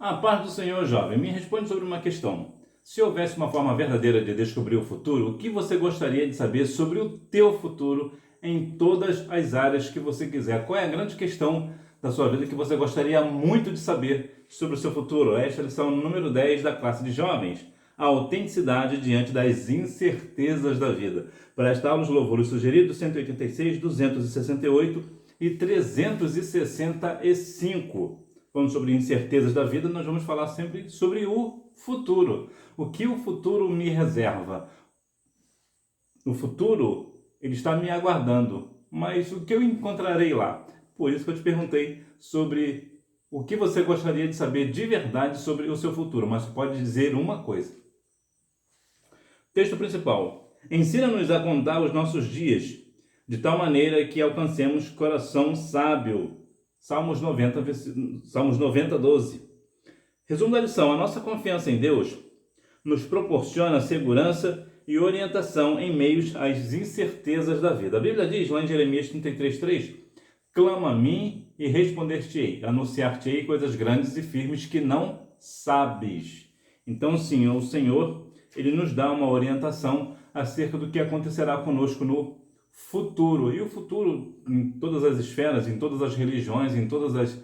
A paz do Senhor, jovem, me responde sobre uma questão. Se houvesse uma forma verdadeira de descobrir o futuro, o que você gostaria de saber sobre o teu futuro em todas as áreas que você quiser? Qual é a grande questão da sua vida que você gostaria muito de saber sobre o seu futuro? Esta é a lição número 10 da classe de jovens. A autenticidade diante das incertezas da vida. Para esta aula, os louvores sugeridos 186, 268 e 365. Falando sobre incertezas da vida, nós vamos falar sempre sobre o futuro. O que o futuro me reserva? O futuro, ele está me aguardando, mas o que eu encontrarei lá? Por isso que eu te perguntei sobre o que você gostaria de saber de verdade sobre o seu futuro, mas pode dizer uma coisa. Texto principal. Ensina-nos a contar os nossos dias, de tal maneira que alcancemos coração sábio. Salmos 90, 12. Resumo da lição. A nossa confiança em Deus nos proporciona segurança e orientação em meio às incertezas da vida. A Bíblia diz lá em Jeremias 33:3: clama a mim e responder-te-ei, anunciar-te-ei coisas grandes e firmes que não sabes. Então, sim, o Senhor, ele nos dá uma orientação acerca do que acontecerá conosco no futuro. E o futuro, em todas as esferas, em todas as religiões, em todas as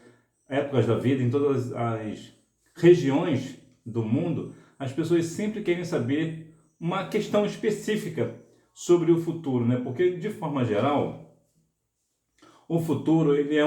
épocas da vida, em todas as regiões do mundo, as pessoas sempre querem saber uma questão específica sobre o futuro, né? Porque, de forma geral, o futuro ele é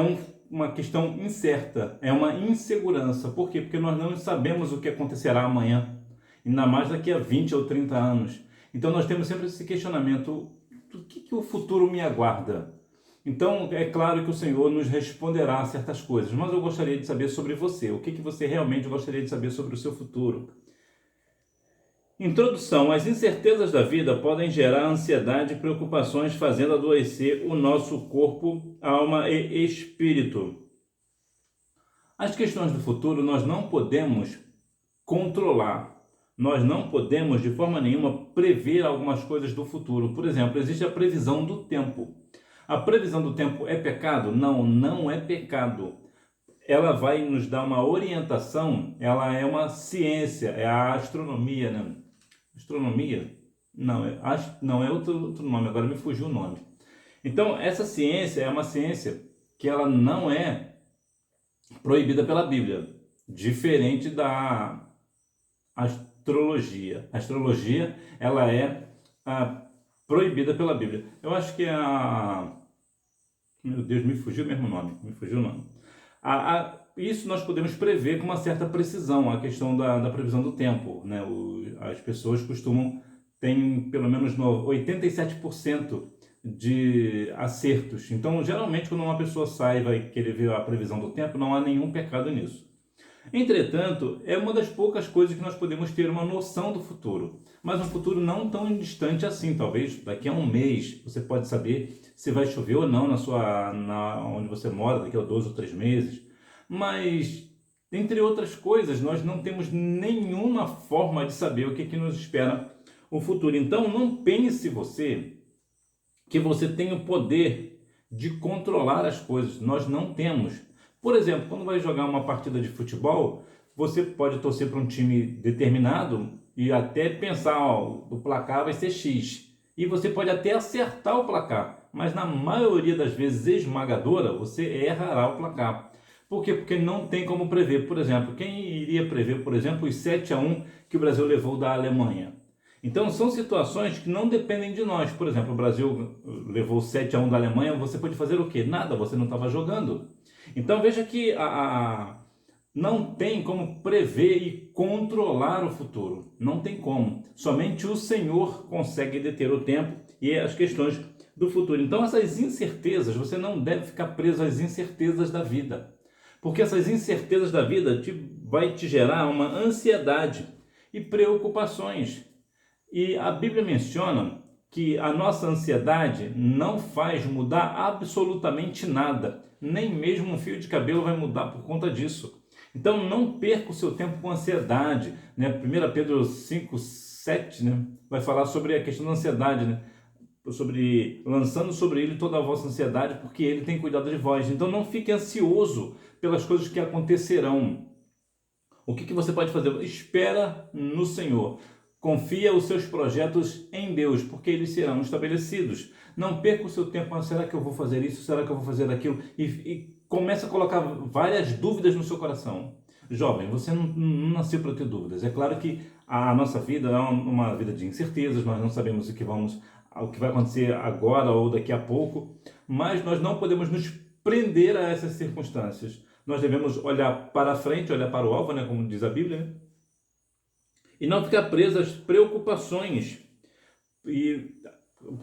uma questão incerta, é uma insegurança. Por quê? Porque nós não sabemos o que acontecerá amanhã, ainda mais daqui a 20 ou 30 anos. Então nós temos sempre esse questionamento: do que o futuro me aguarda? Então é claro que o Senhor nos responderá a certas coisas, mas eu gostaria de saber sobre você. O que você realmente gostaria de saber sobre o seu futuro? Introdução. As incertezas da vida podem gerar ansiedade e preocupações, fazendo adoecer o nosso corpo, alma e espírito. As questões do futuro nós não podemos controlar. Nós não podemos, de forma nenhuma, prever algumas coisas do futuro. Por exemplo, existe a previsão do tempo. A previsão do tempo é pecado? Não, não é pecado. Ela vai nos dar uma orientação, ela é uma ciência, é a astronomia, né? Astronomia? Não, é outro nome, agora me fugiu o nome. Então, essa ciência é uma ciência que ela não é proibida pela Bíblia, diferente da astrologia. A astrologia, ela é proibida pela Bíblia. Eu acho que Meu Deus, me fugiu o mesmo nome. Isso nós podemos prever com uma certa precisão, a questão da previsão do tempo, né? As pessoas têm pelo menos 87% de acertos. Então, geralmente, quando uma pessoa sai e vai querer ver a previsão do tempo, não há nenhum pecado nisso. Entretanto, é uma das poucas coisas que nós podemos ter uma noção do futuro, mas um futuro não tão distante assim. Talvez daqui a um mês você pode saber se vai chover ou não onde você mora, daqui a 2 ou 3 meses. Mas, entre outras coisas, nós não temos nenhuma forma de saber o que nos espera o futuro. Então, não pense que você tem o poder de controlar as coisas. Nós não temos. Por exemplo, quando vai jogar uma partida de futebol, você pode torcer para um time determinado e até pensar, o placar vai ser X. E você pode até acertar o placar, mas na maioria das vezes esmagadora, você errará o placar. Por quê? Porque não tem como prever. Por exemplo, quem iria prever, por exemplo, os 7-1 que o Brasil levou da Alemanha? Então, são situações que não dependem de nós. Por exemplo, o Brasil levou 7-1 da Alemanha, você pode fazer o quê? Nada, você não estava jogando. Então, veja que não tem como prever e controlar o futuro. Não tem como. Somente o Senhor consegue deter o tempo e as questões do futuro. Então, essas incertezas, você não deve ficar preso às incertezas da vida. Porque essas incertezas da vida vai te gerar uma ansiedade e preocupações. E a Bíblia menciona que a nossa ansiedade não faz mudar absolutamente nada. Nem mesmo um fio de cabelo vai mudar por conta disso. Então não perca o seu tempo com ansiedade, né? 1 Pedro 5:7, né? Vai falar sobre a questão da ansiedade, né? Lançando sobre ele toda a vossa ansiedade, porque ele tem cuidado de vós. Então não fique ansioso pelas coisas que acontecerão. O que você pode fazer? Espera no Senhor. Confia os seus projetos em Deus, porque eles serão estabelecidos. Não perca o seu tempo, ah, será que eu vou fazer isso? Será que eu vou fazer aquilo? E começa a colocar várias dúvidas no seu coração. Jovem, você não nasceu para ter dúvidas. É claro que a nossa vida é uma vida de incertezas, nós não sabemos o que vai acontecer agora ou daqui a pouco, mas nós não podemos nos prender a essas circunstâncias. Nós devemos olhar para frente, olhar para o alvo, né, como diz a Bíblia, né? E não ficar preso às preocupações e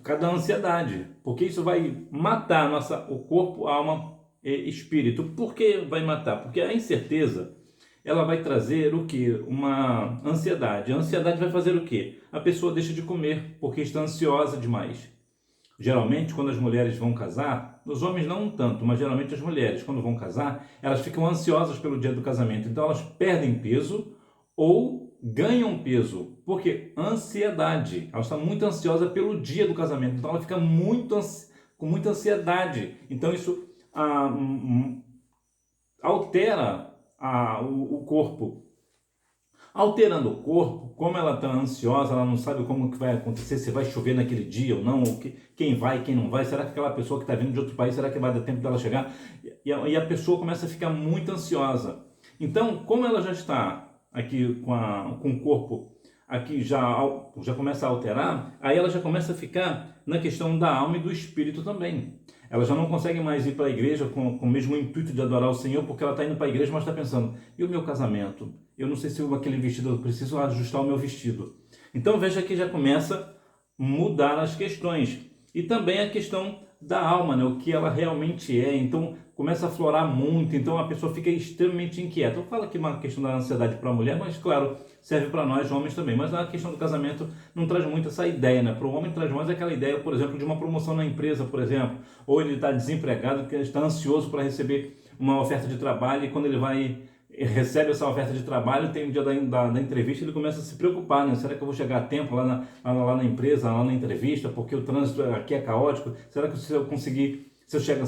cada ansiedade, porque isso vai matar o corpo, a alma e espírito. Por que vai matar? Porque a incerteza, ela vai trazer o que? Uma ansiedade. A ansiedade vai fazer o quê? A pessoa deixa de comer porque está ansiosa demais. Geralmente, quando as mulheres vão casar, os homens não tanto, mas geralmente as mulheres, quando vão casar, elas ficam ansiosas pelo dia do casamento. Então, elas perdem peso ou ganham peso. Por quê? Ansiedade. Ela está muito ansiosa pelo dia do casamento. Então, ela fica com muita ansiedade. Então, isso altera o corpo. Alterando o corpo, como ela está ansiosa, ela não sabe como que vai acontecer, se vai chover naquele dia ou não, quem vai, quem não vai, será que aquela pessoa que está vindo de outro país, será que vai dar tempo dela chegar? E a pessoa começa a ficar muito ansiosa. Então, como ela já está aqui com o corpo, aqui já começa a alterar, aí ela já começa a ficar na questão da alma e do espírito também. Ela já não consegue mais ir para a igreja com o mesmo intuito de adorar o Senhor, porque ela está indo para a igreja, mas está pensando, e o meu casamento? Eu não sei se aquele vestido, eu preciso ajustar o meu vestido. Então veja que já começa a mudar as questões. E também a questão da alma, né? O que ela realmente é. Então começa a aflorar muito, então a pessoa fica extremamente inquieta. Eu falo aqui uma questão da ansiedade para a mulher, mas claro, serve para nós homens também. Mas a questão do casamento não traz muito essa ideia, né? Para o homem traz mais aquela ideia, por exemplo, de uma promoção na empresa, por exemplo. Ou ele está desempregado, que está ansioso para receber uma oferta de trabalho e quando ele recebe essa oferta de trabalho, tem o dia da entrevista, ele começa a se preocupar, né? Será que eu vou chegar a tempo lá na empresa, lá na entrevista, porque o trânsito aqui é caótico? Será que se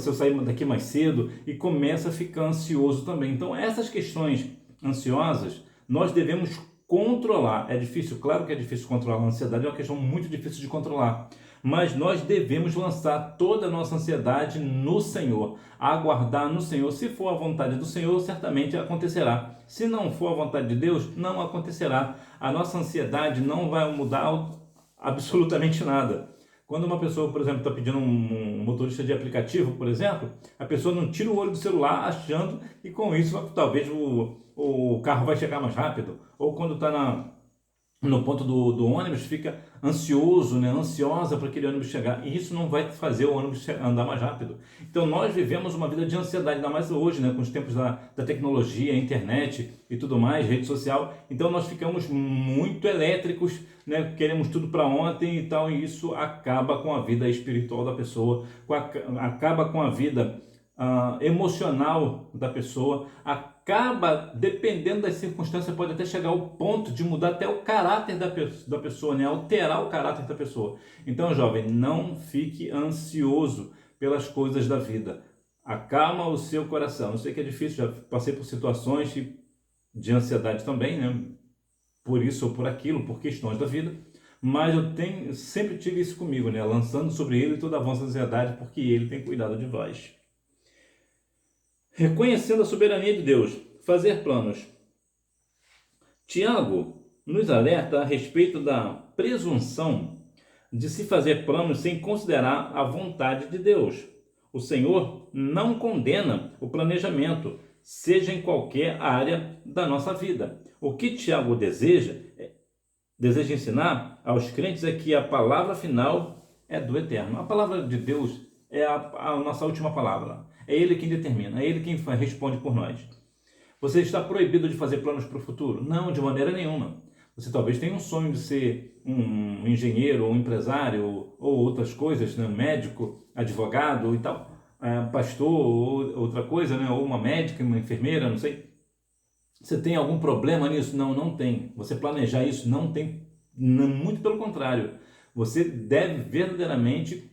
eu sair daqui mais cedo? E começa a ficar ansioso também. Então, essas questões ansiosas, nós devemos controlar. É difícil, claro que é difícil controlar a ansiedade, é uma questão muito difícil de controlar. Mas nós devemos lançar toda a nossa ansiedade no Senhor, aguardar no Senhor. Se for a vontade do Senhor, certamente acontecerá. Se não for a vontade de Deus, não acontecerá. A nossa ansiedade não vai mudar absolutamente nada. Quando uma pessoa, por exemplo, está pedindo um motorista de aplicativo, por exemplo, a pessoa não tira o olho do celular achando que com isso talvez o carro vai chegar mais rápido. Ou quando está no ponto do ônibus, fica ansioso, né? Ansiosa para aquele ônibus chegar. E isso não vai fazer o ônibus andar mais rápido. Então nós vivemos uma vida de ansiedade, ainda mais hoje, né? Com os tempos da tecnologia, internet e tudo mais, rede social. Então nós ficamos muito elétricos, né? Queremos tudo para ontem e tal. E isso acaba com a vida espiritual da pessoa, acaba com a vida emocional da pessoa, acaba, dependendo das circunstâncias, pode até chegar ao ponto de mudar até o caráter da pessoa, né? Alterar o caráter da pessoa. Então, jovem, não fique ansioso pelas coisas da vida. Acalma o seu coração. Eu sei que é difícil, já passei por situações de ansiedade também, né? Por isso ou por aquilo, por questões da vida. Mas sempre tive isso comigo, né? Lançando sobre ele toda a vossa ansiedade, porque ele tem cuidado de vós. Reconhecendo a soberania de Deus, fazer planos. Tiago nos alerta a respeito da presunção de se fazer planos sem considerar a vontade de Deus. O Senhor não condena o planejamento, seja em qualquer área da nossa vida. O que Tiago deseja ensinar aos crentes é que a palavra final é do Eterno. A palavra de Deus é a nossa última palavra. É Ele quem determina, é Ele quem responde por nós. Você está proibido de fazer planos para o futuro? Não, de maneira nenhuma. Você talvez tenha um sonho de ser um engenheiro, ou um empresário, ou outras coisas, né? Médico, advogado e tal, pastor, ou outra coisa, né? Ou uma médica, uma enfermeira, não sei. Você tem algum problema nisso? Não, não tem. Você planejar isso não tem, muito pelo contrário. Você deve verdadeiramente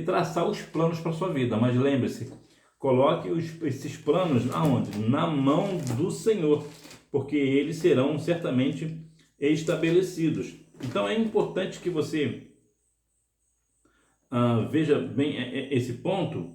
traçar os planos para a sua vida, mas lembre-se, coloque esses planos aonde? Na mão do Senhor. porque eles serão certamente estabelecidos. Então é importante que você veja bem esse ponto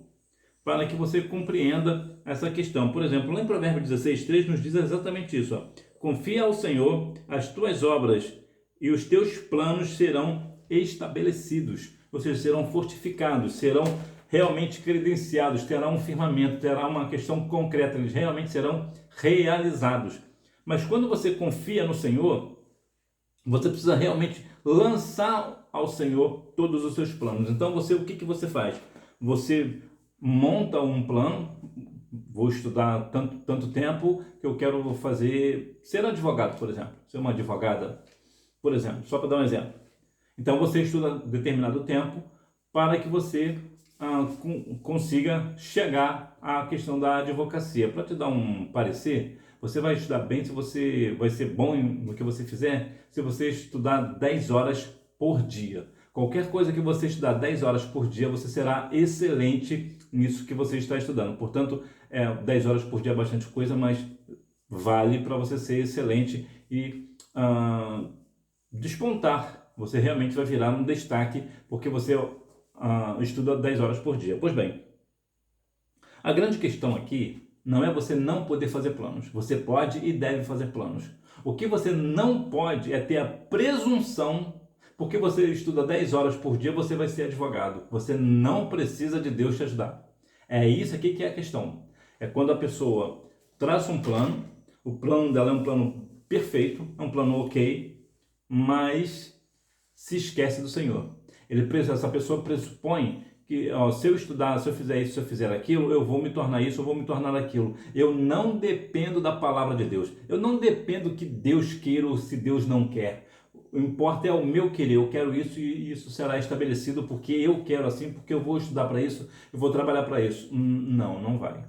para que você compreenda essa questão. Por exemplo, lá em Provérbios 16:3 nos diz exatamente isso. Ó. Confia ao Senhor as tuas obras e os teus planos serão estabelecidos, ou seja, serão fortificados, serão realmente credenciados, terá um firmamento, terá uma questão concreta, eles realmente serão realizados. Mas quando você confia no Senhor, você precisa realmente lançar ao Senhor todos os seus planos. Então, o que você faz? Você monta um plano, vou estudar tanto tempo que eu quero ser advogado, por exemplo, ser uma advogada, por exemplo, só para dar um exemplo. Então, você estuda determinado tempo para que você consiga chegar à questão da advocacia. Para te dar um parecer, você vai estudar bem, se você vai ser bom no que você fizer, se você estudar 10 horas por dia. Qualquer coisa que você estudar 10 horas por dia, você será excelente nisso que você está estudando. Portanto, 10 horas por dia é bastante coisa, mas vale para você ser excelente e despontar. Você realmente vai virar um destaque, porque você estuda 10 horas por dia. Pois bem, a grande questão aqui não é você não poder fazer planos. Você pode e deve fazer planos. O que você não pode é ter a presunção, porque você estuda 10 horas por dia, você vai ser advogado. Você não precisa de Deus te ajudar. É isso aqui que é a questão. É quando a pessoa traça um plano, o plano dela é um plano perfeito, é um plano ok, mas se esquece do Senhor. Essa pessoa pressupõe que se eu estudar, se eu fizer isso, se eu fizer aquilo, eu vou me tornar isso, eu vou me tornar aquilo. Eu não dependo da palavra de Deus. Eu não dependo que Deus queira ou se Deus não quer. O importa é o meu querer. Eu quero isso e isso será estabelecido porque eu quero assim, porque eu vou estudar para isso, eu vou trabalhar para isso. Não, não vai.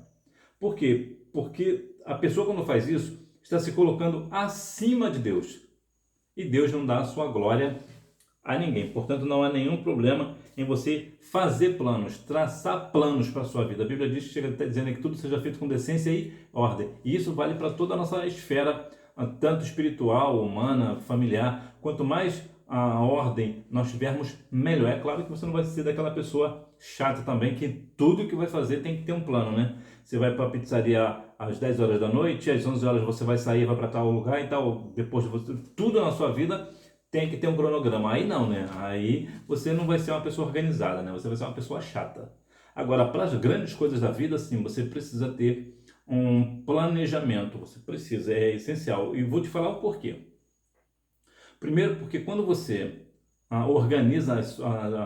Por quê? Porque a pessoa, quando faz isso, está se colocando acima de Deus. E Deus não dá a sua glória a ninguém. Portanto, não há nenhum problema em você fazer planos, traçar planos para a sua vida. A Bíblia diz, chega até dizendo que tudo seja feito com decência e ordem. E isso vale para toda a nossa esfera, tanto espiritual, humana, familiar. Quanto mais a ordem nós tivermos, melhor. É claro que você não vai ser daquela pessoa chata também, que tudo que vai fazer tem que ter um plano, né? Você vai para a pizzaria às 10 horas da noite, às 11 horas você vai sair, vai para tal lugar e tal. Depois de você, tudo na sua vida tem que ter um cronograma. Aí não, né? Aí você não vai ser uma pessoa organizada, né? Você vai ser uma pessoa chata. Agora, para as grandes coisas da vida, sim, você precisa ter um planejamento. Você precisa, é essencial. E vou te falar o porquê. Primeiro, porque quando você organiza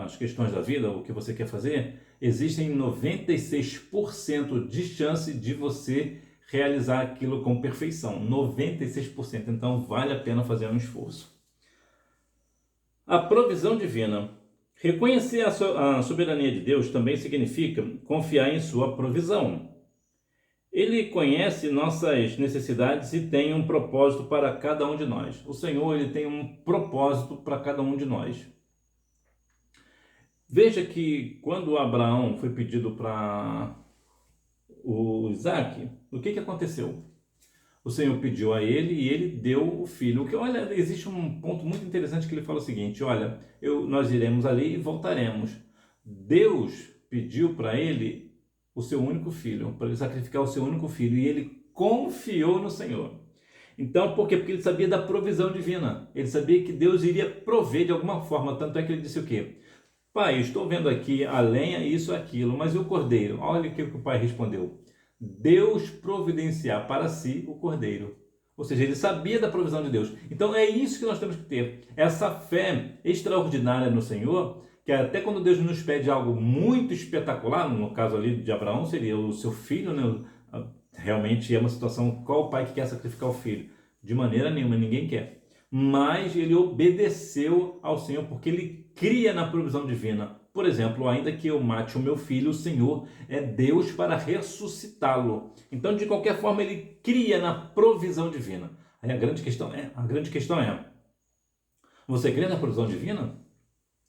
as questões da vida, o que você quer fazer, existem 96% de chance de você realizar aquilo com perfeição. 96%. Então, vale a pena fazer um esforço. A provisão divina. Reconhecer a soberania de Deus também significa confiar em sua provisão. Ele conhece nossas necessidades e tem um propósito para cada um de nós. O Senhor, ele tem um propósito para cada um de nós. Veja que quando Abraão foi pedido para o Isaac, o que aconteceu? O Senhor pediu a ele e ele deu o filho. Olha, existe um ponto muito interessante que ele fala o seguinte: olha, nós iremos ali e voltaremos. Deus pediu para ele o seu único filho, para ele sacrificar o seu único filho, e ele confiou no Senhor. Então, por quê? Porque ele sabia da provisão divina. Ele sabia que Deus iria prover de alguma forma. Tanto é que ele disse o quê? Pai, estou vendo aqui a lenha, isso, aquilo, mas e o cordeiro? Olha o que o pai respondeu. Deus providenciar para si o cordeiro. Ou seja, ele sabia da provisão de Deus. Então é isso que nós temos que ter. Essa fé extraordinária no Senhor, que até quando Deus nos pede algo muito espetacular, no caso ali de Abraão, seria o seu filho, né? Realmente é uma situação, qual o pai que quer sacrificar o filho? De maneira nenhuma, ninguém quer. Mas ele obedeceu ao Senhor porque ele cria na provisão divina. Por exemplo, ainda que eu mate o meu filho, o Senhor é Deus para ressuscitá-lo. Então, de qualquer forma, ele cria na provisão divina. Aí a grande questão é, você crê na provisão divina?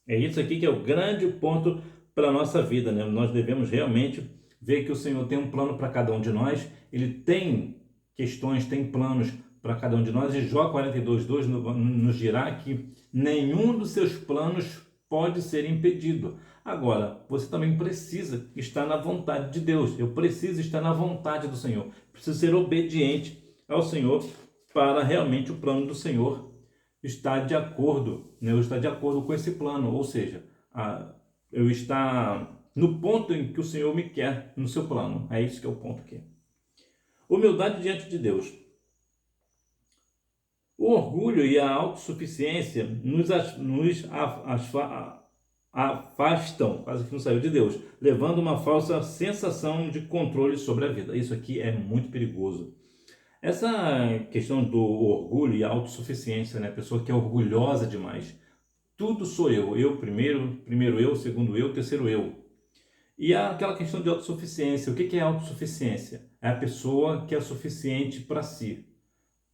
É isso aqui que é o grande ponto para a nossa vida, né? Nós devemos realmente ver que o Senhor tem um plano para cada um de nós. Ele tem questões, tem planos para cada um de nós, e Jó 42:2 nos dirá que nenhum dos seus planos pode ser impedido. Agora, você também precisa estar na vontade de Deus. Eu preciso estar na vontade do Senhor. Preciso ser obediente ao Senhor para realmente o plano do Senhor estar de acordo, né? Eu estar de acordo com esse plano, ou seja, eu estar no ponto em que o Senhor me quer no seu plano. É isso que é o ponto aqui. Humildade diante de Deus. O orgulho e a autossuficiência nos afastam, quase que não saiu de Deus, levando uma falsa sensação de controle sobre a vida. Isso aqui é muito perigoso. Essa questão do orgulho e a autossuficiência, né? A pessoa que é orgulhosa demais. Tudo sou eu. Eu primeiro eu, segundo eu, terceiro eu. E aquela questão de autossuficiência. O que é autossuficiência? É a pessoa que é suficiente para si.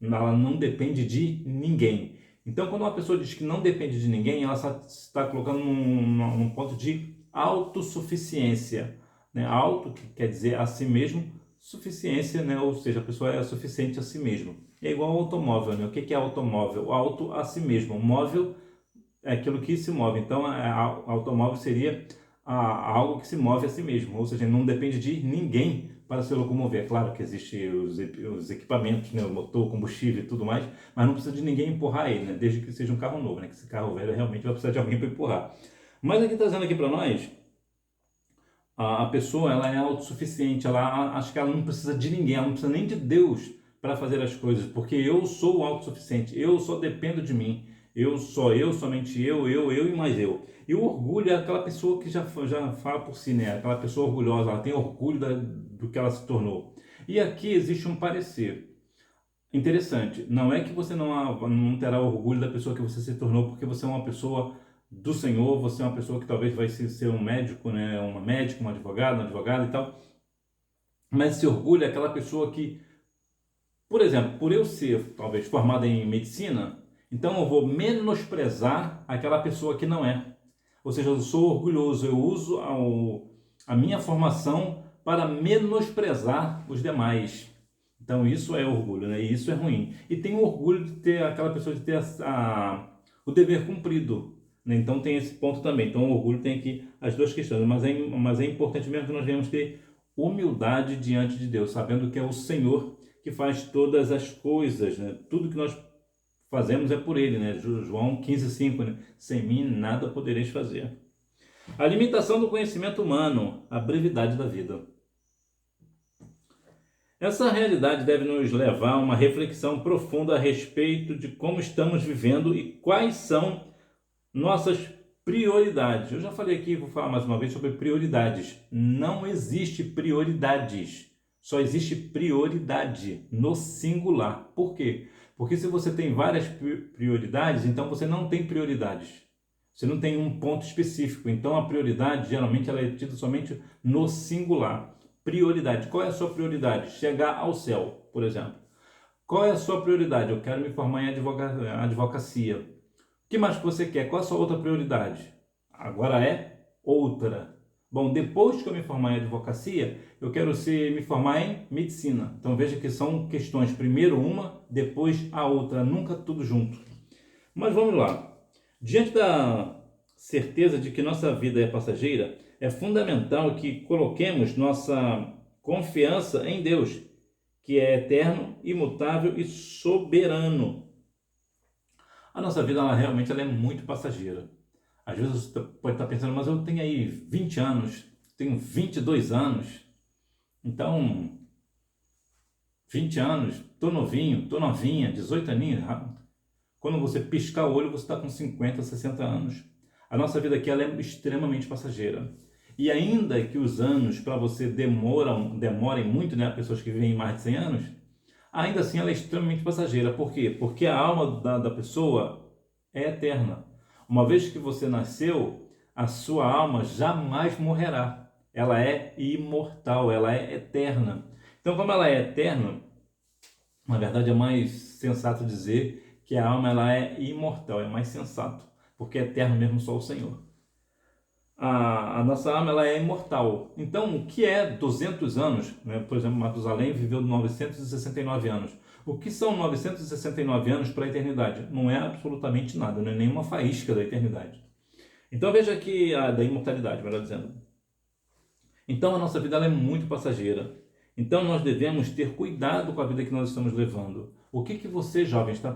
Ela não depende de ninguém. Então, quando uma pessoa diz que não depende de ninguém, ela está colocando num ponto de autossuficiência, né? Auto, que quer dizer a si mesmo, suficiência, né? Ou seja, a pessoa é suficiente a si mesmo. É igual ao automóvel, né? O que é automóvel? Auto a si mesmo. Móvel é aquilo que se move. Então, automóvel seria algo que se move a si mesmo. Ou seja, não depende de ninguém para se locomover. É claro que existem os equipamentos, né? O motor, combustível e tudo mais, mas não precisa de ninguém empurrar ele, né? Desde que seja um carro novo, né? Que esse carro velho realmente vai precisar de alguém para empurrar. Mas aqui está dizendo aqui para nós, a pessoa ela é autossuficiente, ela acha que ela não precisa de ninguém, ela não precisa nem de Deus para fazer as coisas, porque eu sou autossuficiente, eu só dependo de mim, somente eu e mais eu. E o orgulho é aquela pessoa que já fala por si, né? Aquela pessoa orgulhosa, ela tem orgulho do que ela se tornou. E aqui existe um parecer interessante. Não é que você não terá orgulho da pessoa que você se tornou, porque você é uma pessoa do Senhor, você é uma pessoa que talvez vai ser um médico, né? Uma médica, um advogado e tal. Mas esse orgulho é aquela pessoa que, por exemplo, por eu ser talvez formado em medicina, então eu vou menosprezar aquela pessoa que não é. Ou seja, eu sou orgulhoso, eu uso a minha formação para menosprezar os demais. Então isso é orgulho, né? E isso é ruim. E tem o orgulho de ter aquela pessoa de ter o dever cumprido, né? Então tem esse ponto também. Então o orgulho tem aqui as duas questões, mas é importante mesmo que nós venhamos ter humildade diante de Deus, sabendo que é o Senhor que faz todas as coisas, né? Tudo que nós fazemos é por Ele, né? João 15:5, né? Sem mim nada podereis fazer. A limitação do conhecimento humano, a brevidade da vida. Essa realidade deve nos levar a uma reflexão profunda a respeito de como estamos vivendo e quais são nossas prioridades. Eu já falei aqui, vou falar mais uma vez sobre prioridades. Não existe prioridades, só existe prioridade no singular. Por quê? Porque se você tem várias prioridades, então você não tem prioridades. Você não tem um ponto específico. Então a prioridade, geralmente, ela é tida somente no singular. Prioridade. Qual é a sua prioridade? Chegar ao céu, por exemplo. Qual é a sua prioridade? Eu quero me formar em advocacia. O que mais que você quer? Qual é a sua outra prioridade? Agora é outra. Bom, depois que eu me formar em advocacia, eu quero me formar em medicina. Então veja que são questões, primeiro uma, depois a outra, nunca tudo junto. Mas vamos lá. Diante da certeza de que nossa vida é passageira, é fundamental que coloquemos nossa confiança em Deus, que é eterno, imutável e soberano. A nossa vida ela é muito passageira. Às vezes você pode estar pensando, mas eu tenho aí 20 anos, tenho 22 anos, então 20 anos, tô novinho, tô novinha, 18 aninhos. Quando você piscar o olho, você está com 50, 60 anos. A nossa vida aqui ela é extremamente passageira. E ainda que os anos para você demorem muito, né? Pessoas que vivem mais de 100 anos, ainda assim ela é extremamente passageira. Por quê? Porque a alma da pessoa é eterna. Uma vez que você nasceu, a sua alma jamais morrerá. Ela é imortal, ela é eterna. Então, como ela é eterna, na verdade é mais sensato dizer que a alma ela é imortal, é mais sensato, porque é eterno mesmo só o Senhor. A nossa alma ela é imortal. Então, o que é 200 anos? Né? Por exemplo, Matusalém viveu 969 anos. O que são 969 anos para a eternidade? Não é absolutamente nada, não é nenhuma faísca da eternidade. Então veja aqui, da imortalidade, melhor dizendo. Então a nossa vida ela é muito passageira. Então nós devemos ter cuidado com a vida que nós estamos levando. O que que você, jovem, está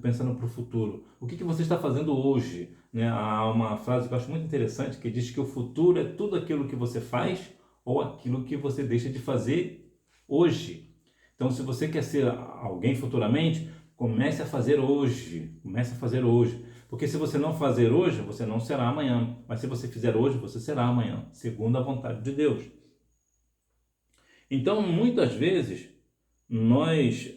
pensando para o futuro? O que que você está fazendo hoje? Né? Há uma frase que eu acho muito interessante que diz que o futuro é tudo aquilo que você faz ou aquilo que você deixa de fazer hoje. Então, se você quer ser alguém futuramente, comece a fazer hoje. Comece a fazer hoje. Porque se você não fazer hoje, você não será amanhã. Mas se você fizer hoje, você será amanhã, segundo a vontade de Deus. Então, muitas vezes, nós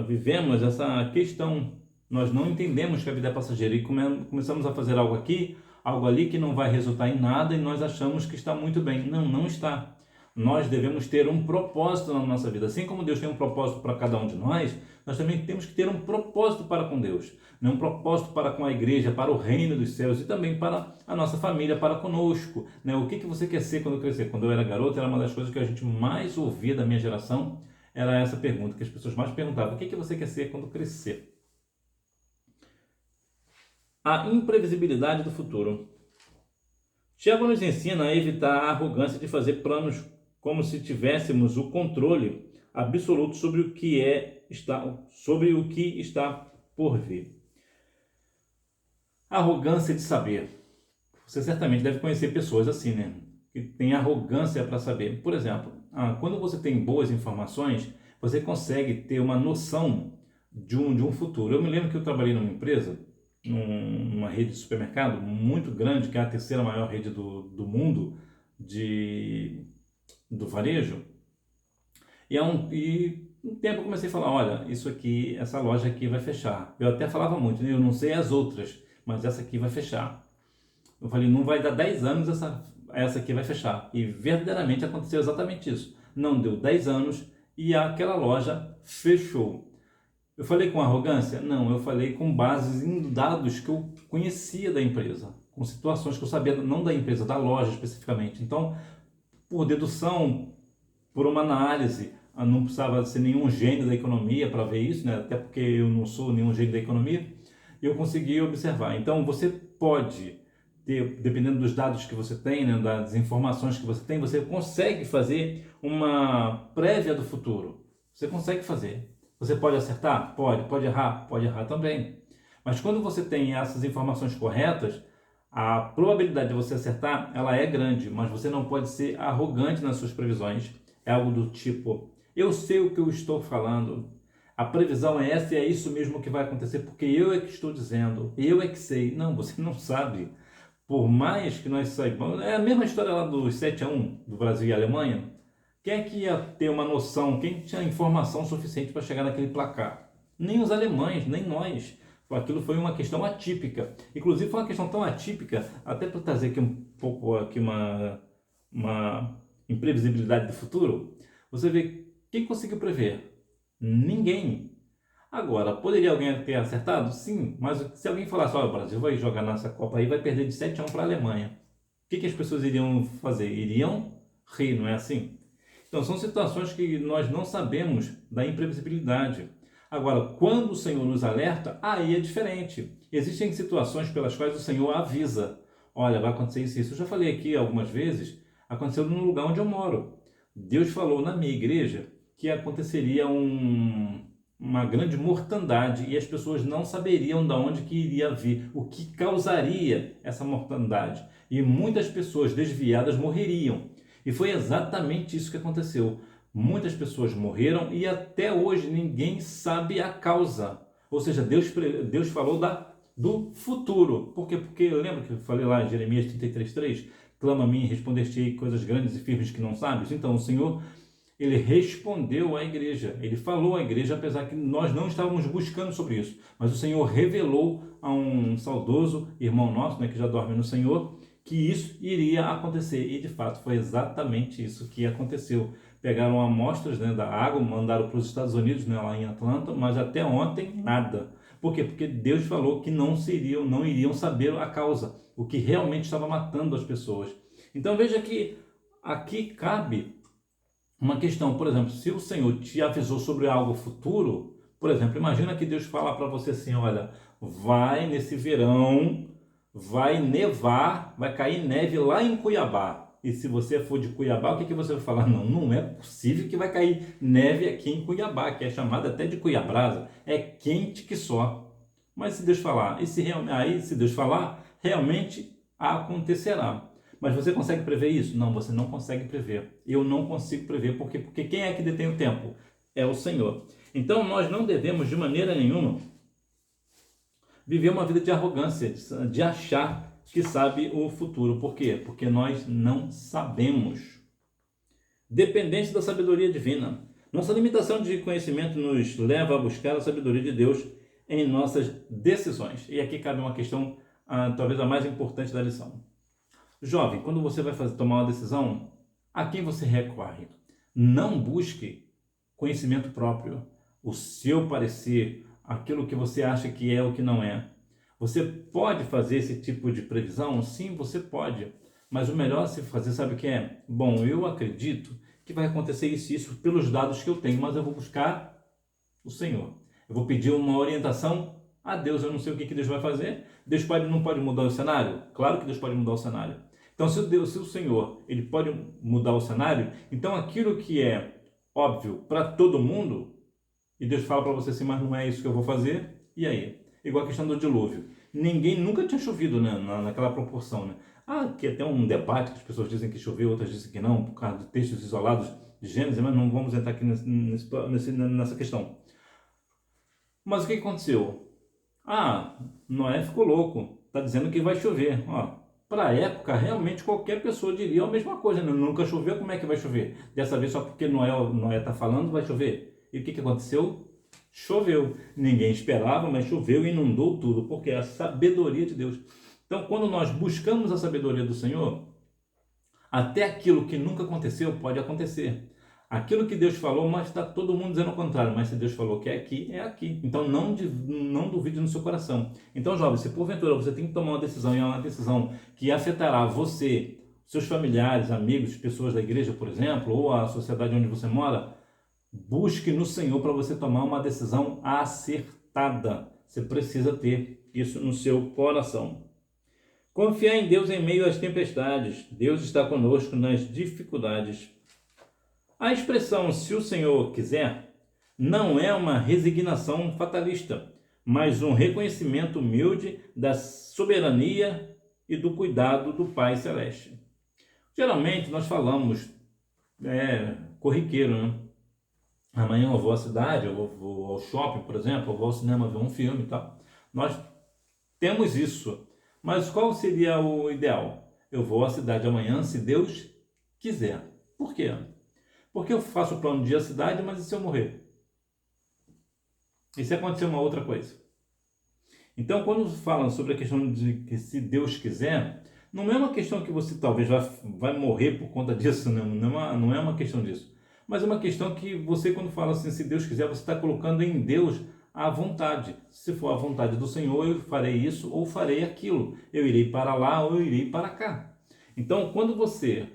vivemos essa questão. Nós não entendemos que a vida é passageira e começamos a fazer algo aqui, algo ali que não vai resultar em nada e nós achamos que está muito bem. Não, não está. Nós devemos ter um propósito na nossa vida. Assim como Deus tem um propósito para cada um de nós também temos que ter um propósito para com Deus. Um propósito para com a igreja, para o reino dos céus e também para a nossa família, para conosco. O que você quer ser quando crescer? Quando eu era garoto, era uma das coisas que a gente mais ouvia da minha geração, era essa pergunta, que as pessoas mais perguntavam: o que você quer ser quando crescer? A imprevisibilidade do futuro. Tiago nos ensina a evitar a arrogância de fazer planos como se tivéssemos o controle absoluto sobre o que está por vir. Arrogância de saber. Você certamente deve conhecer pessoas assim, né? Que têm arrogância para saber. Por exemplo, quando você tem boas informações, você consegue ter uma noção de um futuro. Eu me lembro que eu trabalhei numa empresa, numa rede de supermercado muito grande, que é a terceira maior rede do mundo do varejo. E um tempo eu comecei a falar: olha, isso aqui, essa loja aqui vai fechar. Eu até falava muito, né? Eu não sei as outras, mas essa aqui vai fechar. Eu falei: não vai dar 10 anos, essa aqui vai fechar. E verdadeiramente aconteceu exatamente isso. Não deu 10 anos e aquela loja fechou. Eu falei com arrogância? Não, eu falei com bases em dados que eu conhecia da empresa, com situações que eu sabia, não da empresa, da loja especificamente. Então, por dedução, por uma análise, não precisava ser nenhum gênio da economia para ver isso, né? Até porque eu não sou nenhum gênio da economia, eu consegui observar. Então, você pode ter, dependendo dos dados que você tem, né, das informações que você tem, você consegue fazer uma prévia do futuro. Você consegue fazer. Você pode acertar? Pode errar também. Mas quando você tem essas informações corretas, a probabilidade de você acertar, ela é grande, mas você não pode ser arrogante nas suas previsões. É algo do tipo: eu sei o que eu estou falando, a previsão é essa e é isso mesmo que vai acontecer, porque eu é que estou dizendo, eu é que sei. Não, você não sabe. Por mais que nós saibamos, é a mesma história lá dos 7-1 do Brasil e Alemanha. Quem é que ia ter uma noção, quem tinha informação suficiente para chegar naquele placar? Nem os alemães, nem nós. Aquilo foi uma questão atípica. Inclusive foi uma questão tão atípica, até para trazer aqui um pouco aqui uma imprevisibilidade do futuro. Você vê, quem conseguiu prever? Ninguém. Agora, poderia alguém ter acertado? Sim, mas se alguém falasse: olha, o Brasil vai jogar nessa Copa aí, vai perder de 7-1 para a Alemanha. O que as pessoas iriam fazer? Iriam rir, não é assim? Então, são situações que nós não sabemos da imprevisibilidade. Agora, quando o Senhor nos alerta, aí é diferente. Existem situações pelas quais o Senhor avisa: olha, vai acontecer isso e isso. Eu já falei aqui algumas vezes, aconteceu no lugar onde eu moro. Deus falou na minha igreja que aconteceria uma grande mortandade e as pessoas não saberiam de onde que iria vir, o que causaria essa mortandade. E muitas pessoas desviadas morreriam. E foi exatamente isso que aconteceu. Muitas pessoas morreram e até hoje ninguém sabe a causa. Ou seja, Deus falou do futuro. Por quê? Porque eu lembro que eu falei lá em Jeremias 33:3, clama a mim e responder-te-ei coisas grandes e firmes que não sabes. Então o Senhor, ele respondeu à igreja, ele falou à igreja, apesar que nós não estávamos buscando sobre isso. Mas o Senhor revelou a um saudoso irmão nosso, né, que já dorme no Senhor, que isso iria acontecer, e de fato foi exatamente isso que aconteceu. Pegaram amostras, né, da água, mandaram para os Estados Unidos, né, lá em Atlanta, mas até ontem nada. Por quê? Porque Deus falou que não iriam saber a causa, o que realmente estava matando as pessoas. Então veja que aqui cabe uma questão. Por exemplo, se o Senhor te avisou sobre algo futuro, Por exemplo, imagina que Deus fala para você assim, olha, vai nesse verão, vai nevar, vai cair neve lá em Cuiabá. E se você for de Cuiabá, o que você vai falar? Não, não é possível que vai cair neve aqui em Cuiabá, que é chamada até de Cuiabrasa. É quente que só. Mas se Deus falar, aí se Deus falar, realmente acontecerá. Mas você consegue prever isso? Não, você não consegue prever. Eu não consigo prever, porque quem é que detém o tempo? É o Senhor. Então nós não devemos de maneira nenhuma viver uma vida de arrogância, de achar que sabe o futuro. Por quê? Porque nós não sabemos. Dependente da sabedoria divina. Nossa limitação de conhecimento nos leva a buscar a sabedoria de Deus em nossas decisões. E aqui cabe uma questão, talvez a mais importante da lição. Jovem, quando você vai tomar uma decisão, a quem você recorre? Não busque conhecimento próprio, o seu parecer, aquilo que você acha que é o que não é. Você pode fazer esse tipo de previsão? Sim, você pode. Mas o melhor a se fazer, sabe o que é? Bom, eu acredito que vai acontecer isso e isso pelos dados que eu tenho, mas eu vou buscar o Senhor. Eu vou pedir uma orientação a Deus. Eu não sei o que Deus vai fazer. Deus não pode mudar o cenário? Claro que Deus pode mudar o cenário. Então, se o Senhor ele pode mudar o cenário, então aquilo que é óbvio para todo mundo, e Deus fala para você assim, mas não é isso que eu vou fazer, e aí? Igual a questão do dilúvio. Ninguém nunca tinha chovido, né, naquela proporção, né? Que até um debate que as pessoas dizem que choveu, outras dizem que não, por causa de textos isolados de Gênesis, mas não vamos entrar aqui nessa questão. Mas o que aconteceu? Noé ficou louco, está dizendo que vai chover. Para a época, realmente qualquer pessoa diria a mesma coisa, né? Nunca choveu, como é que vai chover? Dessa vez só porque Noé está falando, vai chover. E o que aconteceu? Choveu. Ninguém esperava, mas choveu e inundou tudo, porque é a sabedoria de Deus. Então, quando nós buscamos a sabedoria do Senhor, até aquilo que nunca aconteceu pode acontecer. Aquilo que Deus falou, mas está todo mundo dizendo o contrário. Mas se Deus falou que é aqui, é aqui. Então não duvide no seu coração. Então, jovem, se porventura você tem que tomar uma decisão, e é uma decisão que afetará você, seus familiares, amigos, pessoas da igreja, por exemplo, ou a sociedade onde você mora, busque no Senhor para você tomar uma decisão acertada. Você precisa ter isso no seu coração. Confiar em Deus em meio às tempestades. Deus está conosco nas dificuldades. A expressão "se o Senhor quiser" não é uma resignação fatalista, mas um reconhecimento humilde da soberania e do cuidado do Pai Celeste. Geralmente nós falamos corriqueiro, né? Amanhã eu vou à cidade, eu vou ao shopping, por exemplo, eu vou ao cinema ver um filme e tal. Nós temos isso, mas qual seria o ideal? Eu vou à cidade amanhã, se Deus quiser. Por quê? Porque eu faço o plano de ir à cidade, mas e se eu morrer? E se acontecer uma outra coisa? Então, quando falam sobre a questão de que se Deus quiser, não é uma questão que você talvez vai morrer por conta disso, não é uma questão disso. Mas é uma questão que você, quando fala assim, se Deus quiser, você está colocando em Deus a vontade. Se for a vontade do Senhor, eu farei isso ou farei aquilo. Eu irei para lá ou eu irei para cá. Então, quando você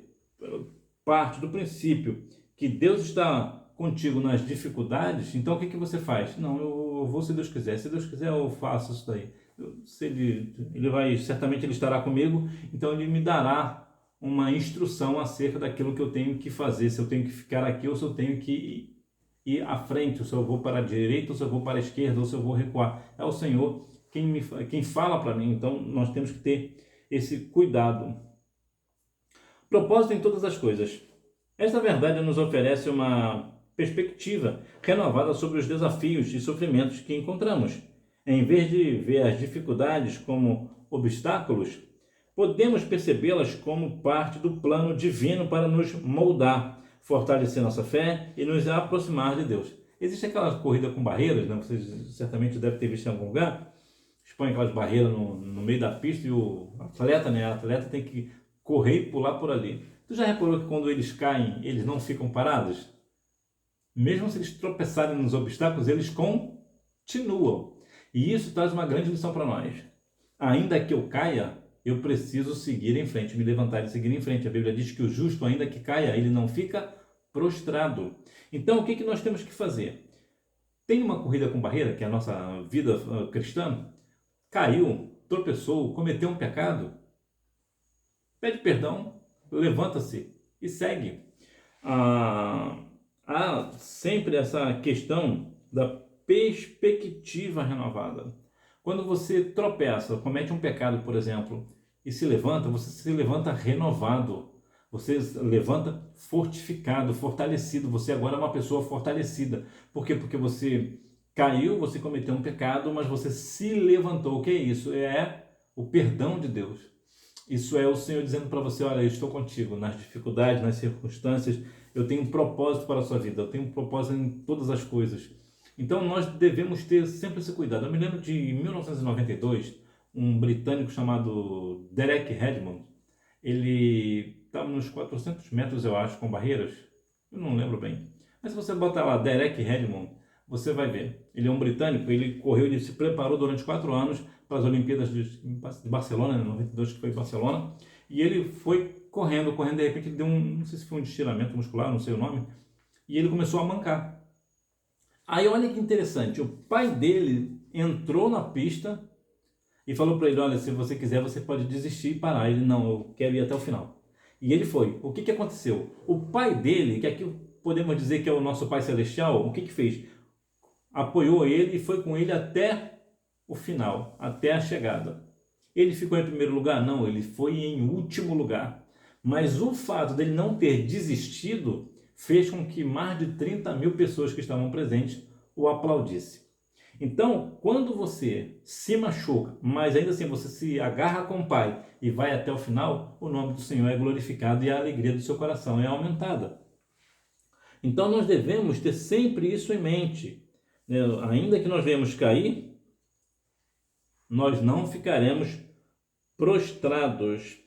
parte do princípio que Deus está contigo nas dificuldades, então o que você faz? Não, eu vou se Deus quiser. Se Deus quiser, eu faço isso daí. Se ele vai, certamente ele estará comigo, então ele me dará uma instrução acerca daquilo que eu tenho que fazer, se eu tenho que ficar aqui ou se eu tenho que ir à frente, ou se eu vou para a direita, ou se eu vou para a esquerda, ou se eu vou recuar. É o Senhor quem fala para mim, então nós temos que ter esse cuidado. Propósito em todas as coisas. Esta verdade nos oferece uma perspectiva renovada sobre os desafios e sofrimentos que encontramos. Em vez de ver as dificuldades como obstáculos, podemos percebê-las como parte do plano divino para nos moldar, fortalecer nossa fé e nos aproximar de Deus. Existe aquela corrida com barreiras, né? Vocês certamente devem ter visto em algum lugar. Expõe aquelas barreiras no meio da pista e o atleta, a atleta tem que correr e pular por ali. Tu já reparou que quando eles caem, eles não ficam parados? Mesmo se eles tropeçarem nos obstáculos, eles continuam. E isso traz uma grande lição para nós. Ainda que eu caia, eu preciso seguir em frente, me levantar e seguir em frente. A Bíblia diz que o justo, ainda que caia, ele não fica prostrado. Então, o que nós temos que fazer? tem uma corrida com barreira, que é a nossa vida cristã, caiu, tropeçou, cometeu um pecado, pede perdão, levanta-se e segue. Ah, há sempre essa questão da perspectiva renovada. Quando você tropeça, comete um pecado, por exemplo, e se levanta, você se levanta renovado. Você levanta fortificado, fortalecido. Você agora é uma pessoa fortalecida. Por quê? Porque você caiu, você cometeu um pecado, mas você se levantou. O que é isso? É o perdão de Deus. Isso é o Senhor dizendo para você: olha, eu estou contigo nas dificuldades, nas circunstâncias, eu tenho um propósito para a sua vida, eu tenho um propósito em todas as coisas. Então nós devemos ter sempre esse cuidado. Eu me lembro de 1992, um britânico chamado Derek Redmond, ele estava nos 400 metros, eu acho, com barreiras, eu não lembro bem. Mas se você botar lá Derek Redmond, você vai ver. Ele é um britânico, ele correu, ele se preparou durante 4 anos para as Olimpíadas de Barcelona, né, 92, que foi em Barcelona, e ele foi correndo, de repente ele deu não sei se foi um estiramento muscular, não sei o nome, e ele começou a mancar. Aí olha que interessante, o pai dele entrou na pista e falou para ele: olha, se você quiser você pode desistir e parar. Ele: não, eu quero ir até o final. E ele foi. O que aconteceu? O pai dele, que aqui podemos dizer que é o nosso pai celestial, o que fez? Apoiou ele e foi com ele até o final, até a chegada. Ele ficou em primeiro lugar? Não, ele foi em último lugar. Mas o fato dele não ter desistido fez com que mais de 30 mil pessoas que estavam presentes o aplaudissem. Então, quando você se machuca, mas ainda assim você se agarra com o Pai e vai até o final, o nome do Senhor é glorificado e a alegria do seu coração é aumentada. Então, nós devemos ter sempre isso em mente. Ainda que nós venhamos cair, nós não ficaremos prostrados.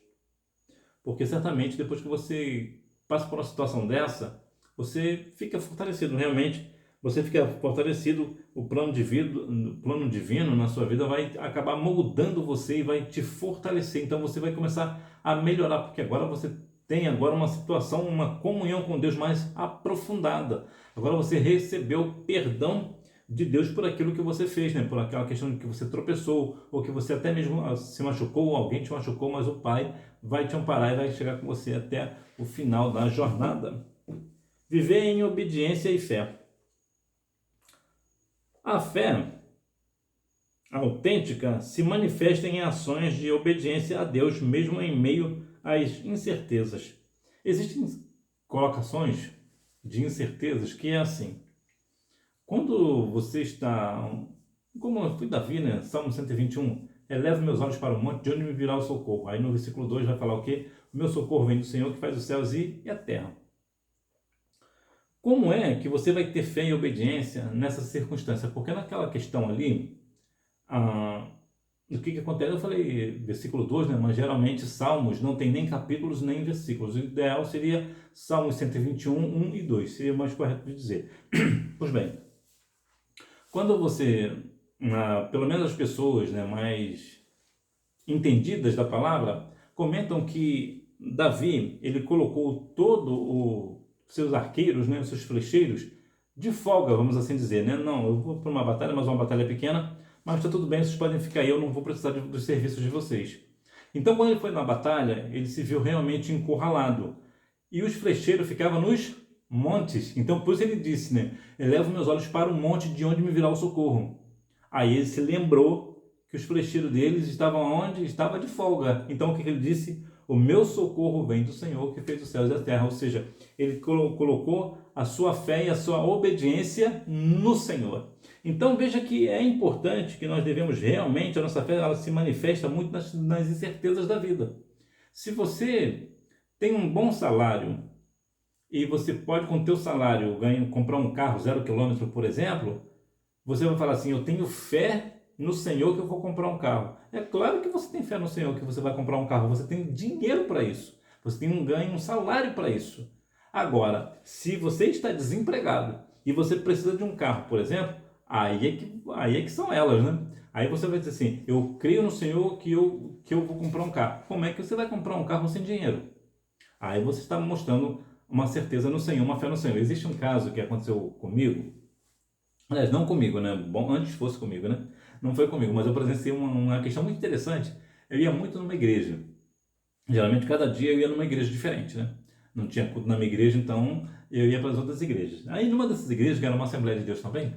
Porque certamente depois que você passa por uma situação dessa, você fica fortalecido. Realmente, você fica fortalecido, o plano divino na sua vida vai acabar moldando você e vai te fortalecer. Então você vai começar a melhorar, porque agora você tem agora uma situação, uma comunhão com Deus mais aprofundada. Agora você recebeu perdão de Deus por aquilo que você fez, né? Por aquela questão de que você tropeçou, ou que você até mesmo se machucou, ou alguém te machucou, mas o Pai vai te amparar e vai chegar com você até o final da jornada. Viver em obediência e fé. A fé autêntica se manifesta em ações de obediência a Deus, mesmo em meio às incertezas. Existem colocações de incertezas que é assim: quando você está, como foi Davi, né? Salmo 121, eleva meus olhos para o monte, de onde me virá o socorro. Aí no versículo 2 vai falar o quê? O meu socorro vem do Senhor que faz os céus e a terra. Como é que você vai ter fé e obediência nessa circunstância? Porque naquela questão ali, o que acontece? Eu falei versículo 2, né? Mas geralmente Salmos não tem nem capítulos nem versículos. O ideal seria Salmos 121, 1 e 2. Seria mais correto de dizer. Pois bem, quando você, pelo menos as pessoas, né, mais entendidas da palavra, comentam que Davi, ele colocou todo seus arqueiros, né, os seus flecheiros, de folga, vamos assim dizer, né? Não, eu vou para uma batalha, mas uma batalha pequena, mas está tudo bem, vocês podem ficar aí, eu não vou precisar dos serviços de vocês. Então, quando ele foi na batalha, ele se viu realmente encurralado. E os flecheiros ficavam nos montes. Então, por isso ele disse, né? Elevo meus olhos para o monte de onde me virá o socorro. Aí ele se lembrou que os flecheiros deles estavam onde? Estava de folga. Então, o que ele disse? O meu socorro vem do Senhor que fez os céus e a terra. Ou seja, ele colocou a sua fé e a sua obediência no Senhor. Então veja que é importante que nós devemos realmente, a nossa fé ela se manifesta muito nas incertezas da vida. Se você tem um bom salário e você pode com o teu salário comprar um carro 0 km, por exemplo, você vai falar assim: eu tenho fé no Senhor que eu vou comprar um carro. É claro que você tem fé no Senhor que você vai comprar um carro, você tem dinheiro para isso, você tem um ganho, um salário para isso. Agora, se você está desempregado e você precisa de um carro, por exemplo, aí é que são elas, né? Aí você vai dizer assim: eu creio no Senhor que eu vou comprar um carro. Como é que você vai comprar um carro sem dinheiro? Aí você está mostrando uma certeza no Senhor, uma fé no Senhor. Existe um caso que aconteceu comigo. Aliás, não comigo, né? Bom, antes fosse comigo, né? Não foi comigo, mas eu presenciei uma questão muito interessante. Eu ia muito numa igreja. Geralmente, cada dia eu ia numa igreja diferente, né? Não tinha culto na minha igreja, então eu ia para as outras igrejas. Aí, numa dessas igrejas, que era uma Assembleia de Deus também,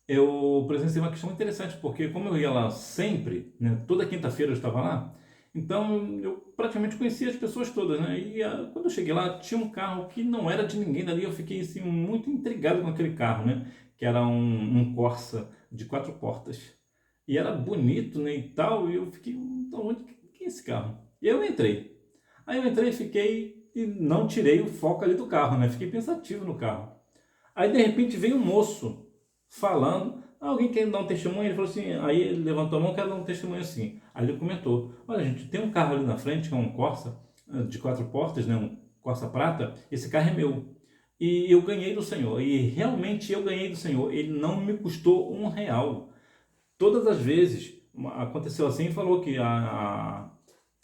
eu presenciei uma questão interessante, porque como eu ia lá sempre, né? Toda quinta-feira eu estava lá, então eu praticamente conhecia as pessoas todas, né? E quando eu cheguei lá, tinha um carro que não era de ninguém dali, eu fiquei assim, muito intrigado com aquele carro, né? Que era um Corsa de 4 portas. E era bonito, né, e tal, e eu fiquei, então, onde que é esse carro? E eu entrei. Aí eu entrei e fiquei, e não tirei o foco ali do carro, né? Fiquei pensativo no carro. Aí de repente veio um moço falando, alguém quer dar um testemunho? Ele falou assim, aí ele levantou a mão, quero dar um testemunho assim. Aí ele comentou, olha gente, tem um carro ali na frente, que é um Corsa, de 4 portas, né, um Corsa prata, esse carro é meu. E eu ganhei do Senhor, e realmente eu ganhei do Senhor, ele não me custou R$ 1. Todas as vezes aconteceu assim, e falou que a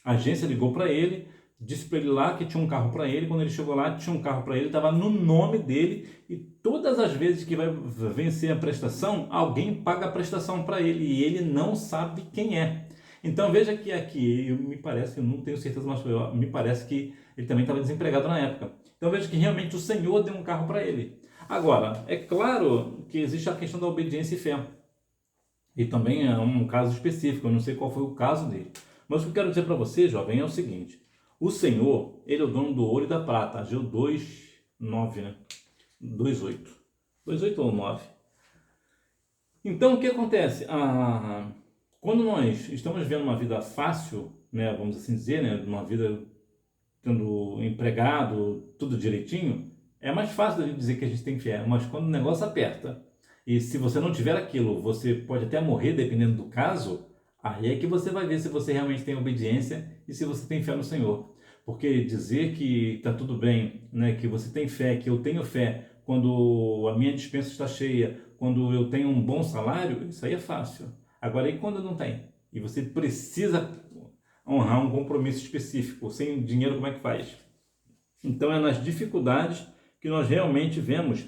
agência ligou para ele, disse para ele lá que tinha um carro para ele. Quando ele chegou lá, tinha um carro para ele, estava no nome dele. E todas as vezes que vai vencer a prestação, alguém paga a prestação para ele e ele não sabe quem é. Então veja que aqui, me parece, eu não tenho certeza, mas me parece que ele também estava desempregado na época. Então veja que realmente o Senhor deu um carro para ele. Agora, é claro que existe a questão da obediência e fé. E também é um caso específico, eu não sei qual foi o caso dele. Mas o que eu quero dizer para você, jovem, é o seguinte: o Senhor, ele é o dono do ouro e da prata. Ageu 2:9, né? 2:8. 2:8 ou 9. Então, o que acontece? Quando nós estamos vivendo uma vida fácil, né, vamos assim dizer, né, uma vida tendo empregado, tudo direitinho, é mais fácil da gente dizer que a gente tem fé. Mas quando o negócio aperta, e se você não tiver aquilo, você pode até morrer, dependendo do caso, aí é que você vai ver se você realmente tem obediência e se você tem fé no Senhor. Porque dizer que está tudo bem, né, que você tem fé, que eu tenho fé, quando a minha despensa está cheia, quando eu tenho um bom salário, isso aí é fácil. Agora, e quando não tem? E você precisa honrar um compromisso específico. Sem dinheiro, como é que faz? Então, é nas dificuldades que nós realmente vemos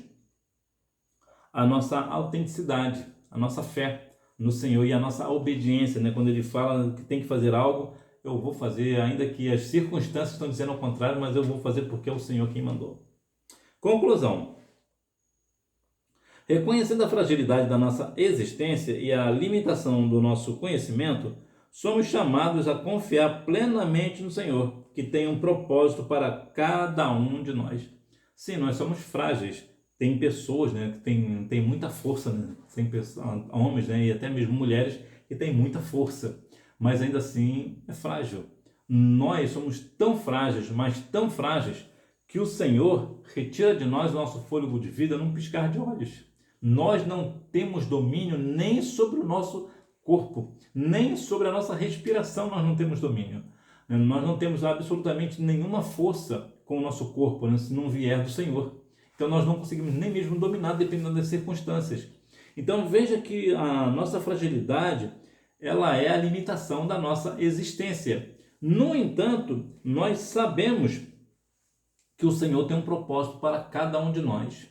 a nossa autenticidade, a nossa fé no Senhor e a nossa obediência, né? Quando Ele fala que tem que fazer algo, eu vou fazer, ainda que as circunstâncias estão dizendo ao contrário, mas eu vou fazer porque é o Senhor quem mandou. Conclusão. Reconhecendo a fragilidade da nossa existência e a limitação do nosso conhecimento, somos chamados a confiar plenamente no Senhor, que tem um propósito para cada um de nós. Sim, nós somos frágeis. Tem pessoas, né, que tem muita força, né? Tem pessoas, homens, né, e até mesmo mulheres que têm muita força, mas ainda assim é frágil. Nós somos tão frágeis, mas tão frágeis, que o Senhor retira de nós o nosso fôlego de vida num piscar de olhos. Nós não temos domínio nem sobre o nosso corpo, nem sobre a nossa respiração nós não temos domínio. Nós não temos absolutamente nenhuma força com o nosso corpo, né, se não vier do Senhor. Então nós não conseguimos nem mesmo dominar dependendo das circunstâncias. Então veja que a nossa fragilidade, ela é a limitação da nossa existência. No entanto, nós sabemos que o Senhor tem um propósito para cada um de nós.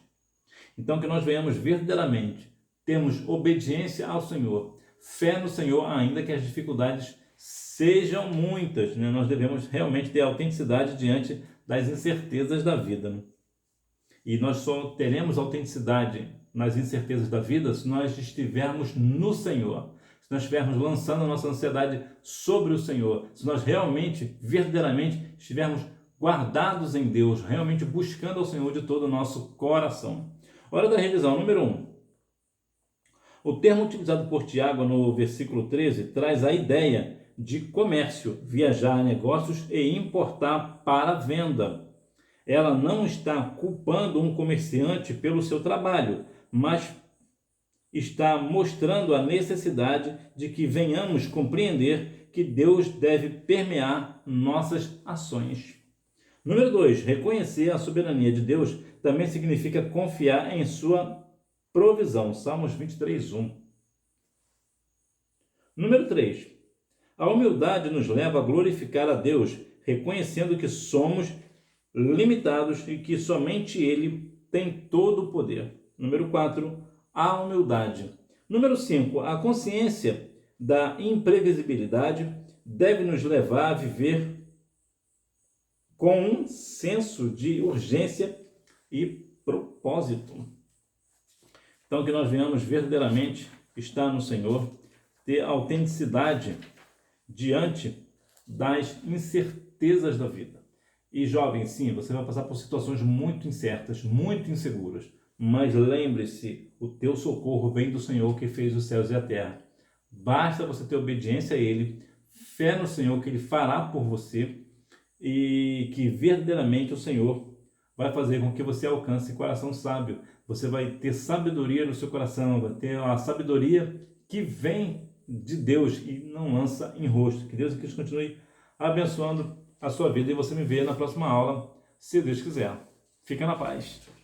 Então, que nós venhamos verdadeiramente, temos obediência ao Senhor, fé no Senhor, ainda que as dificuldades sejam muitas, né? Nós devemos realmente ter autenticidade diante das incertezas da vida, né? E nós só teremos autenticidade nas incertezas da vida se nós estivermos no Senhor, se nós estivermos lançando a nossa ansiedade sobre o Senhor, se nós realmente, verdadeiramente, estivermos guardados em Deus, realmente buscando ao Senhor de todo o nosso coração. Hora da revisão, número 1. O termo utilizado por Tiago no versículo 13 traz a ideia de comércio, viajar a negócios e importar para venda. Ela não está culpando um comerciante pelo seu trabalho, mas está mostrando a necessidade de que venhamos compreender que Deus deve permear nossas ações. Número 2, reconhecer a soberania de Deus também significa confiar em sua provisão. Salmos 23:1. Número 3, a humildade nos leva a glorificar a Deus, reconhecendo que somos limitados e que somente Ele tem todo o poder. Número 4, a humildade. Número 5, a consciência da imprevisibilidade deve nos levar a viver com um senso de urgência e propósito. Então, que nós venhamos verdadeiramente estar no Senhor, ter autenticidade diante das incertezas da vida. E jovem, sim, você vai passar por situações muito incertas, muito inseguras, mas lembre-se, o teu socorro vem do Senhor que fez os céus e a terra. Basta você ter obediência a Ele, fé no Senhor que Ele fará por você e que verdadeiramente o Senhor vai fazer com que você alcance coração sábio. Você vai ter sabedoria no seu coração, vai ter a sabedoria que vem de Deus e não lança em rosto. Que Deus e Cristo continue abençoando a sua vida e você me vê na próxima aula, se Deus quiser. Fica na paz.